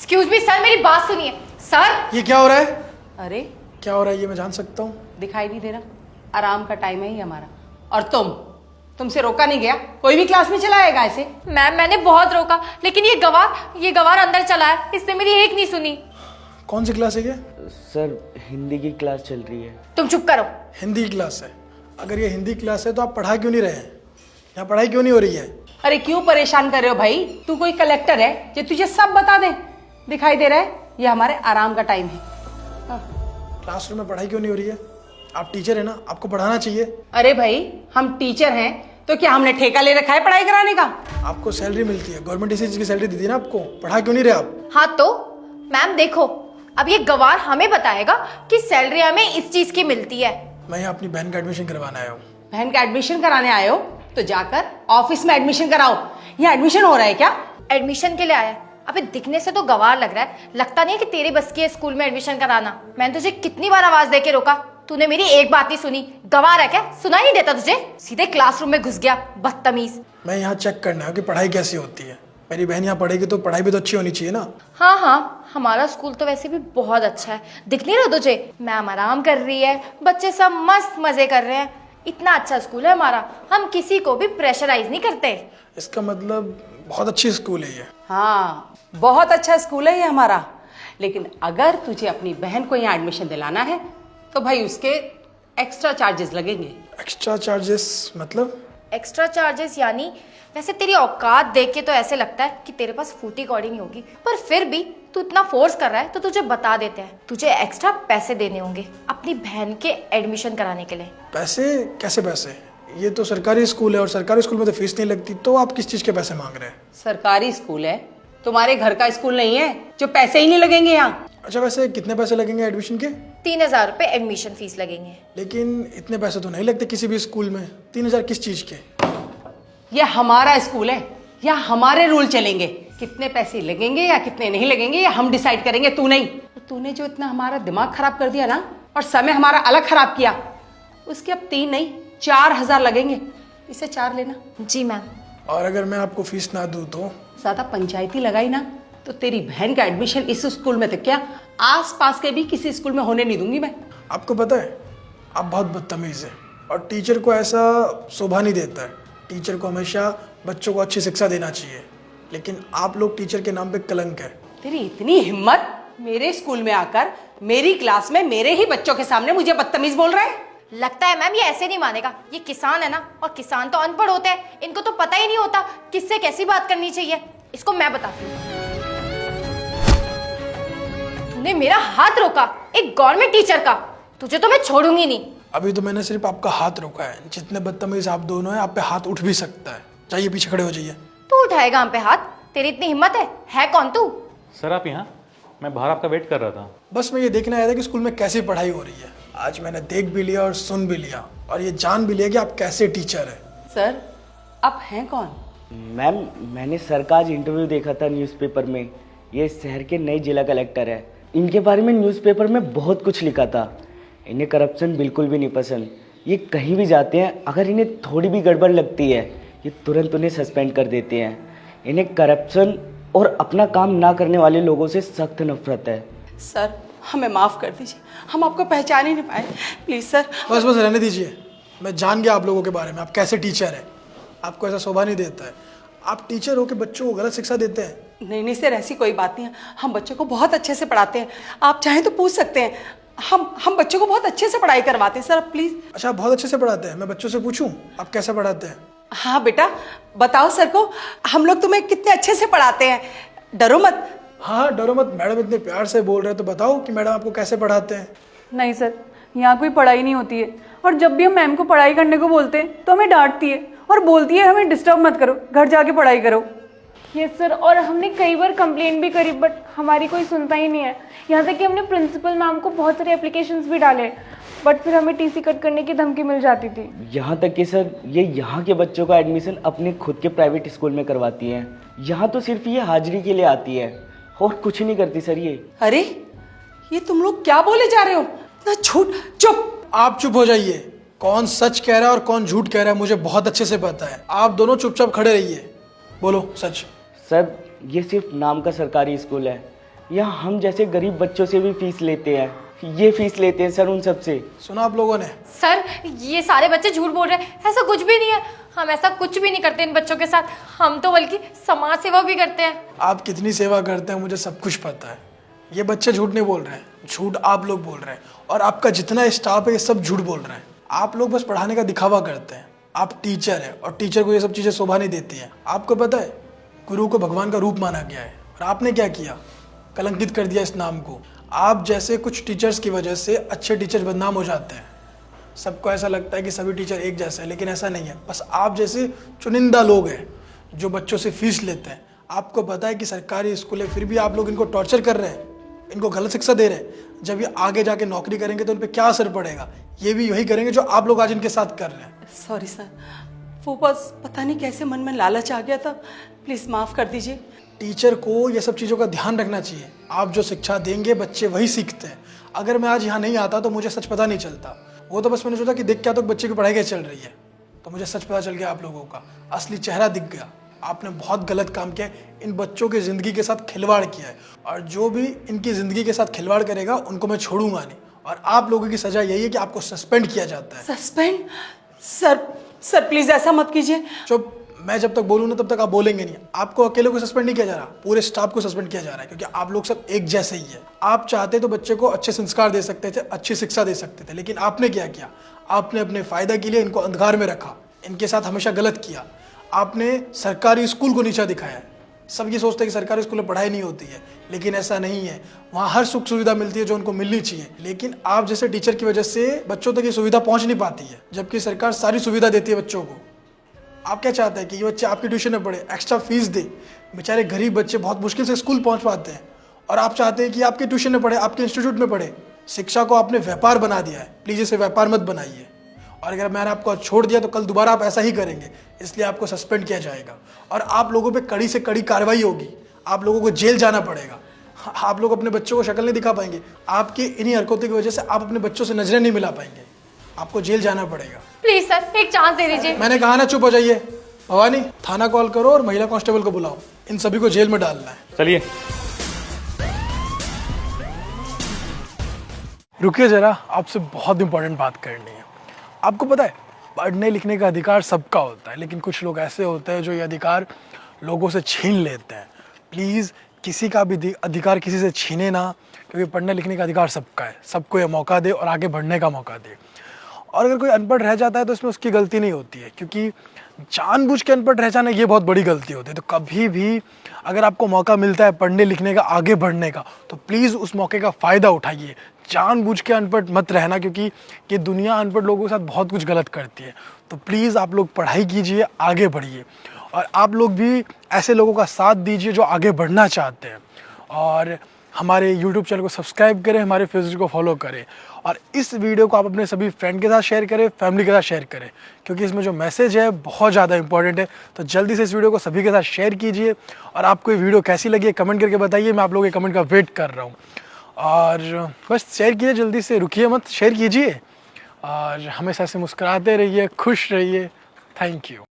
Excuse me sir, मेरी बात सुनिए सर। ये क्या हो रहा है? अरे क्या हो रहा है ये मैं जान सकता हूँ? दिखाई नहीं दे रहा? आराम का टाइम है ही हमारा। और तुमसे रोका नहीं गया? कोई भी क्लास में चला आएगा ऐसे? मैम मैंने बहुत रोका, लेकिन ये गवार अंदर चला है, इसने मेरी एक नहीं सुनी। कौन सी क्लास है ये? सर हिंदी की क्लास चल रही है। तुम चुप करो। हिंदी की क्लास है? अगर ये हिंदी क्लास है तो आप पढ़ा क्यों नहीं रहे हैं? यहाँ पढ़ाई क्यों नहीं हो रही है? अरे क्यों परेशान कर रहे हो भाई? तू कोई कलेक्टर है जो तुझे सब बता दे? दिखाई दे रहा है ये हमारे आराम का टाइम है। क्लासरूम में पढ़ाई क्यों नहीं हो रही है? आप टीचर है ना, आपको पढ़ाना चाहिए। अरे भाई हम टीचर हैं तो क्या हमने ठेका ले रखा है पढ़ाई कराने का? आपको सैलरी मिलती है, गवर्नमेंट इसी चीज की सैलरी देती है ना आपको। पढ़ा क्यों नहीं रहे आप? हाँ तो मैम देखो, अब ये गवार हमें बताएगा कि सैलरी हमें इस चीज की मिलती है। मैं यहाँ अपनी बहन का एडमिशन करवाने आया हूँ। बहन का एडमिशन कराने आए हो तो जाकर ऑफिस में एडमिशन कराओ। यहाँ एडमिशन हो रहा है क्या? एडमिशन के लिए आया है। अबे दिखने से तो गवार लग रहा है, लगता नहीं है कि तेरे बस की है स्कूल में एडमिशन कराना। मैंने तुझे कितनी बार आवाज देके रोका, तूने मेरी एक बात नहीं सुनी। गवार है क्या? सुनाई नहीं देता तुझे? सीधे क्लासरूम में घुस गया, बदतमीज। मैं यहाँ चेक करना है कि पढ़ाई कैसी होती है। मेरी बहन यहाँ पढ़ेगी तो पढ़ाई भी तो अच्छी होनी चाहिए ना। हाँ हाँ, हमारा स्कूल तो वैसे भी बहुत अच्छा है। दिख नहीं रहा तुझे? मैम आराम कर रही है, बच्चे सब मस्त मजे कर रहे हैं। इतना अच्छा स्कूल है हमारा, हम किसी को भी प्रेशराइज नहीं करते। इसका मतलब बहुत अच्छी स्कूल है ये। हाँ बहुत अच्छा स्कूल है ये हमारा। लेकिन अगर तुझे अपनी बहन को यहाँ एडमिशन दिलाना है तो भाई उसके एक्स्ट्रा चार्जेस लगेंगे। एक्स्ट्रा चार्जेस मतलब? एक्स्ट्रा चार्जेस यानी, वैसे तेरी औकात देख के तो ऐसे लगता है कि तेरे पास फूटी कौड़ी नहीं होगी, पर फिर भी तू इतना फोर्स कर रहा है तो तुझे बता देते हैं, तुझे एक्स्ट्रा पैसे देने होंगे अपनी बहन के एडमिशन कराने के लिए। पैसे? कैसे पैसे? ये तो सरकारी स्कूल है और सरकारी स्कूल में तो फीस नहीं लगती, तो आप किस चीज के पैसे मांग रहे हैं? सरकारी स्कूल है, तुम्हारे घर का स्कूल नहीं है जो पैसे ही नहीं लगेंगे यहाँ। अच्छा वैसे कितने पैसे लगेंगे एडमिशन के? 3000 रुपए एडमिशन फीस लगेंगे। लेकिन इतने पैसे तो नहीं लगते किसी भी स्कूल में। 3000 किस चीज के? ये हमारा स्कूल है, यहाँ हमारे रूल चलेंगे। कितने पैसे लगेंगे या कितने नहीं लगेंगे ये हम डिसाइड करेंगे, तू नहीं। तूने जो इतना हमारा दिमाग खराब कर दिया ना और समय हमारा अलग खराब किया, उसके अब 3 नहीं 4000 लगेंगे। इसे 4 लेना। जी मैम। और अगर मैं आपको फीस ना दूं तो? ज्यादा पंचायती लगाई ना तो तेरी बहन का एडमिशन इस स्कूल में तो क्या आस पास के भी किसी स्कूल में होने नहीं दूंगी मैं। आपको पता है आप बहुत बदतमीज है और टीचर को ऐसा शोभा नहीं देता है। टीचर को हमेशा बच्चों को अच्छी शिक्षा देना चाहिए, लेकिन आप लोग टीचर के नाम पे कलंक है। तेरी इतनी हिम्मत, मेरे स्कूल में आकर मेरी क्लास में मेरे ही बच्चों के सामने मुझे बदतमीज बोल रहा है। लगता है मैम ये ऐसे नहीं मानेगा। ये किसान है ना, और किसान तो अनपढ़ होते हैं, इनको तो पता ही नहीं होता किससे कैसी बात करनी चाहिए। इसको मैं बताती हूँ। तूने मेरा हाथ रोका, एक गवर्नमेंट टीचर का, तुझे तो मैं छोड़ूंगी नहीं। अभी तो मैंने सिर्फ आपका हाथ रोका है। जितने बदतमीज आप दोनों हैं, आप पे हाथ उठ भी सकता है। जाइए पीछे खड़े हो जाइए। तू उठाएगा हम पे हाथ? तेरी इतनी हिम्मत है कौन तू? सर आप यहाँ? मैं बाहर आपका वेट कर रहा था। बस मैं ये देखने आया था कि स्कूल में कैसी पढ़ाई हो रही है। आज मैंने देख भी लिया और सुन भी लिया और ये जान भी लिया कि आप कैसे टीचर है। सर आप हैं कौन? मैम मैंने सर का आज इंटरव्यू देखा था न्यूज़पेपर में। ये शहर के नए जिला कलेक्टर है। इनके बारे में न्यूज़पेपर में बहुत कुछ लिखा था। इन्हें करप्शन बिल्कुल भी नहीं पसंद। ये कहीं भी जाते हैं, अगर इन्हें थोड़ी भी गड़बड़ लगती है ये तुरंत उन्हें सस्पेंड कर देते हैं। इन्हें करप्शन और अपना काम ना करने वाले लोगों से सख्त नफरत है। सर हमें माफ़ कर दीजिए, हम आपको पहचान ही नहीं पाए, प्लीज़ सर। बस बस रहने दीजिए। मैं जान गया आप लोगों के बारे में, आप कैसे टीचर है। आपको ऐसा शोभा नहीं देता है। आप टीचर हो के बच्चों को गलत शिक्षा देते हैं। नहीं सर ऐसी कोई बात नहीं है, हम बच्चों को बहुत अच्छे से पढ़ाते हैं। आप चाहें तो पूछ सकते हैं। हम बच्चों को बहुत अच्छे से पढ़ाई करवाते हैं सर, प्लीज़। अच्छा आप बहुत अच्छे से पढ़ाते हैं? मैं बच्चों से पूछूं आप कैसे पढ़ाते हैं? हाँ बेटा बताओ सर को, हम लोग तुम्हें कितने अच्छे से पढ़ाते हैं, डरो मत। हाँ डरो मत। मैडम इतने प्यार से बोल रहे हैं तो बताओ कि मैडम आपको कैसे पढ़ाते हैं। नहीं सर, यहाँ कोई पढ़ाई नहीं होती है, और जब भी हम मैम को पढ़ाई करने को बोलते हैं तो हमें डांटती है और बोलती है हमें डिस्टर्ब मत करो, घर जाके पढ़ाई करो। यस सर, और हमने कई बार कंप्लेंट भी करी बट हमारी कोई सुनता ही नहीं है। यहाँ तक कि हमने प्रिंसिपल मैम को बहुत सारे एप्लीकेशंस भी डाले बट फिर हमें टीसी कट करने की धमकी मिल जाती थी। यहाँ तक कि सर ये यहाँ के बच्चों का एडमिशन अपने खुद के प्राइवेट स्कूल में करवाती हैं। यहाँ तो सिर्फ ये हाजिरी के लिए आती है और कुछ नहीं करती सर ये। अरे ये तुम लोग क्या बोले जा रहे हो? ना झूठ। चुप। आप चुप हो जाइए। कौन सच कह रहा है और कौन झूठ कह रहा है मुझे बहुत अच्छे से पता है। आप दोनों चुपचाप खड़े रहिए। बोलो सच। सर ये सिर्फ नाम का सरकारी स्कूल है, यहाँ हम जैसे गरीब बच्चों से भी फीस लेते हैं, ये फीस लेते हैं सर उन सब से। सुना आप लोगों ने? सर ये सारे बच्चे झूठ बोल रहे हैं, ऐसा कुछ भी नहीं है। हम ऐसा कुछ भी नहीं करते इन बच्चों के साथ, हम तो बल्कि समाज सेवा भी करते हैं। आप कितनी सेवा करते हैं मुझे सब कुछ पता है। ये बच्चे झूठ नहीं बोल रहे हैं, झूठ आप लोग बोल रहे हैं, और आपका जितना स्टाफ है ये सब झूठ बोल रहे हैं। आप लोग बस पढ़ाने का दिखावा करते हैं। आप टीचर हैं और टीचर को ये सब चीज़ें शोभा नहीं देती हैं। आपको पता है गुरु को भगवान का रूप माना गया है, और आपने क्या किया? कलंकित कर दिया इस नाम को। आप जैसे कुछ टीचर्स की वजह से अच्छे टीचर बदनाम हो जाते हैं। सबको ऐसा लगता है कि सभी टीचर एक जैसे हैं, लेकिन ऐसा नहीं है। बस आप जैसे चुनिंदा लोग हैं जो बच्चों से फीस लेते हैं। आपको पता है कि सरकारी स्कूल है, फिर भी आप लोग इनको टॉर्चर कर रहे हैं, इनको गलत शिक्षा दे रहे हैं। जब ये आगे जाके नौकरी करेंगे तो उन पर क्या असर पड़ेगा? ये भी वही करेंगे जो आप लोग आज इनके साथ कर रहे हैं। सॉरी सर, वो बस पता नहीं कैसे मन में लालच आ गया था, प्लीज़ माफ़ कर दीजिए। टीचर को ये सब चीज़ों का ध्यान रखना चाहिए। आप जो शिक्षा देंगे बच्चे वही सीखते हैं। अगर मैं आज यहाँ नहीं आता तो मुझे सच पता नहीं चलता। वो तो बस मैंने सोचा कि देख क्या तो बच्चे की पढ़ाई कैसे चल रही है, तो मुझे सच पता चल गया। आप लोगों का असली चेहरा दिख गया। आपने बहुत गलत काम किया है, इन बच्चों की ज़िंदगी के साथ खिलवाड़ किया है, और जो भी इनकी ज़िंदगी के साथ खिलवाड़ करेगा उनको मैं छोड़ूंगा नहीं। और आप लोगों की सज़ा यही है कि आपको सस्पेंड किया जाता है। सस्पेंड? सर प्लीज़ ऐसा मत कीजिए। चुप। मैं जब तक बोलूँ ना तब तक आप बोलेंगे नहीं। आपको अकेले को सस्पेंड नहीं किया जा रहा, पूरे स्टाफ को सस्पेंड किया जा रहा है, क्योंकि आप लोग सब एक जैसे ही है। आप चाहते तो बच्चे को अच्छे संस्कार दे सकते थे, अच्छी शिक्षा दे सकते थे, लेकिन आपने क्या किया? आपने अपने फायदा के लिए इनको अंधकार में रखा, इनके साथ हमेशा गलत किया। आपने सरकारी स्कूल को नीचा दिखाया है। सब ये सोचते हैं कि सरकारी स्कूल में पढ़ाई नहीं होती है, लेकिन ऐसा नहीं है। वहाँ हर सुख सुविधा मिलती है जो उनको मिलनी चाहिए, लेकिन आप जैसे टीचर की वजह से बच्चों तक ये सुविधा पहुँच नहीं पाती है, जबकि सरकार सारी सुविधा देती है बच्चों को। आप क्या चाहते हैं कि ये बच्चे आपकी ट्यूशन में पढ़े, एक्स्ट्रा फीस दे? बेचारे गरीब बच्चे बहुत मुश्किल से स्कूल पहुंच पाते हैं, और आप चाहते हैं कि आपके ट्यूशन में पढ़े, आपके इंस्टीट्यूट में पढ़े। शिक्षा को आपने व्यापार बना दिया है। प्लीज़ इसे व्यापार मत बनाइए, और अगर मैंने आपको छोड़ दिया तो कल दोबारा आप ऐसा ही करेंगे, इसलिए आपको सस्पेंड किया जाएगा, और आप लोगों पर कड़ी से कड़ी कार्रवाई होगी। आप लोगों को जेल जाना पड़ेगा। आप लोग अपने बच्चों को शक्ल नहीं दिखा पाएंगे। आपकी इन्हीं हरकतों की वजह से आप अपने बच्चों से नजरें नहीं मिला पाएंगे। आपको जेल जाना पड़ेगा। प्लीज सर एक चांस दे दीजिए। मैंने कहा ना, चुप हो जाइए। भवानी, थाना कॉल करो और महिला कांस्टेबल को बुलाओ। इन सभी को जेल में डालना है। चलिए। रुकिए जरा, आपसे बहुत इंपॉर्टेंट बात करनी है। आपको पता है पढ़ने लिखने का अधिकार सबका होता है, लेकिन कुछ लोग ऐसे होते हैं जो ये अधिकार लोगों से छीन लेते हैं। प्लीज़ किसी का भी अधिकार किसी से छीने ना, क्योंकि पढ़ने लिखने का अधिकार सबका है। सबको ये मौका दे और आगे बढ़ने का मौका दे। और अगर कोई अनपढ़ रह जाता है तो इसमें उसकी गलती नहीं होती है, क्योंकि जानबूझ के अनपढ़ रह जाना ये बहुत बड़ी गलती होती है। तो कभी भी अगर आपको मौका मिलता है पढ़ने लिखने का, आगे बढ़ने का, तो प्लीज़ उस मौके का फ़ायदा उठाइए। जानबूझ के अनपढ़ मत रहना, क्योंकि ये दुनिया अनपढ़ लोगों के साथ बहुत कुछ गलत करती है। तो प्लीज़ आप लोग पढ़ाई कीजिए, आगे बढ़िए, और आप लोग भी ऐसे लोगों का साथ दीजिए जो आगे बढ़ना चाहते हैं। और हमारे YouTube चैनल को सब्सक्राइब करें, हमारे फेसबुक को फॉलो करें, और इस वीडियो को आप अपने सभी फ्रेंड के साथ शेयर करें, फैमिली के साथ शेयर करें, क्योंकि इसमें जो मैसेज है बहुत ज़्यादा इंपॉर्टेंट है। तो जल्दी से इस वीडियो को सभी के साथ शेयर कीजिए, और आपको ये वीडियो कैसी लगी है कमेंट करके बताइए। मैं आप लोगों के कमेंट का वेट कर रहा हूँ, और बस शेयर कीजिए, जल्दी से रुकिए मत, शेयर कीजिए, और हमेशा से मुस्कुराते रहिए, खुश रहिए। Thank you.